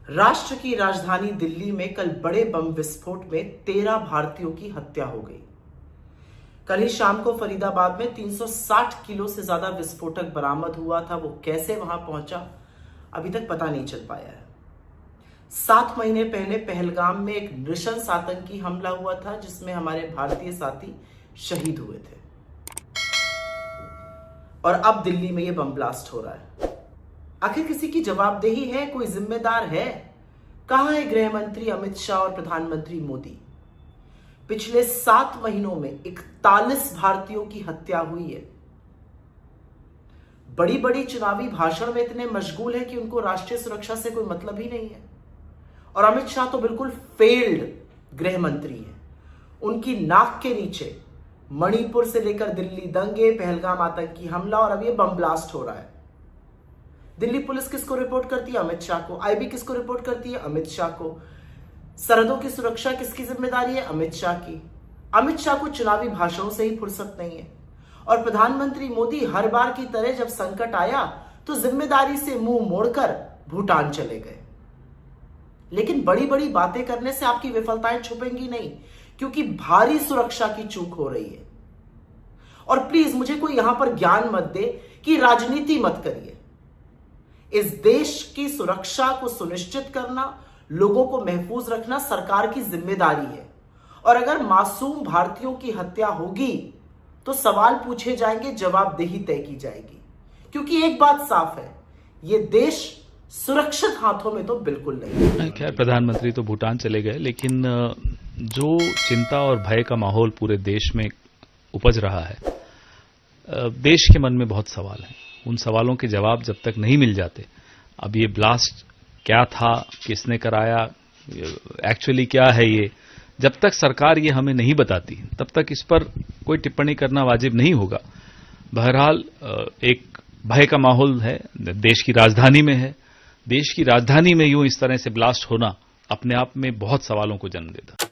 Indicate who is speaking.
Speaker 1: राष्ट्र की राजधानी दिल्ली में कल बड़े बम विस्फोट में 13 भारतीयों की हत्या हो गई। कल ही शाम को फरीदाबाद में 360 किलो से ज्यादा विस्फोटक बरामद हुआ था। वो कैसे वहां पहुंचा अभी तक पता नहीं चल पाया है। 7 महीने पहले पहलगाम में एक नृशंस आतंकी हमला हुआ था जिसमें हमारे भारतीय साथी शहीद हुए थे, और अब दिल्ली में यह बम ब्लास्ट हो रहा है। आखिर किसी की जवाबदेही है? कोई जिम्मेदार है? कहां है गृह मंत्री अमित शाह और प्रधानमंत्री मोदी? पिछले 7 महीनों में 41 भारतीयों की हत्या हुई है। बड़ी बड़ी चुनावी भाषण में इतने मशगूल हैं कि उनको राष्ट्रीय सुरक्षा से कोई मतलब ही नहीं है। और अमित शाह तो बिल्कुल फेल्ड गृह मंत्री हैं। उनकी नाक के नीचे मणिपुर से लेकर दिल्ली दंगे, पहलगाम आतंकी हमला और अब यह बम ब्लास्ट हो रहा है। दिल्ली पुलिस किसको रिपोर्ट करती है? अमित शाह को। आईबी किसको रिपोर्ट करती है? अमित शाह को। सरहदों की सुरक्षा किसकी जिम्मेदारी है? अमित शाह की। अमित शाह को चुनावी भाषणों से ही फुर्सत नहीं है। और प्रधानमंत्री मोदी हर बार की तरह जब संकट आया तो जिम्मेदारी से मुंह मोड़कर भूटान चले गए। लेकिन बड़ी बड़ी बातें करने से आपकी विफलताएं छुपेंगी नहीं, क्योंकि भारी सुरक्षा की चूक हो रही है। और प्लीज मुझे कोई यहां पर ज्ञान मत दे कि राजनीति मत करिए। इस देश की सुरक्षा को सुनिश्चित करना, लोगों को महफूज रखना सरकार की जिम्मेदारी है। और अगर मासूम भारतीयों की हत्या होगी तो सवाल पूछे जाएंगे, जवाबदेही तय की जाएगी। क्योंकि एक बात साफ है, यह देश सुरक्षित हाथों में तो बिल्कुल नहीं।
Speaker 2: खैर, प्रधानमंत्री तो भूटान चले गए, लेकिन जो चिंता और भय का माहौल पूरे देश में उपज रहा है, देश के मन में बहुत सवाल हैं। उन सवालों के जवाब जब तक नहीं मिल जाते, अब ये ब्लास्ट क्या था, किसने कराया, एक्चुअली क्या है ये, जब तक सरकार ये हमें नहीं बताती तब तक इस पर कोई टिप्पणी करना वाजिब नहीं होगा। बहरहाल एक भय का माहौल है, देश की राजधानी में है। देश की राजधानी में यूं इस तरह से ब्लास्ट होना अपने आप में बहुत सवालों को जन्म देता।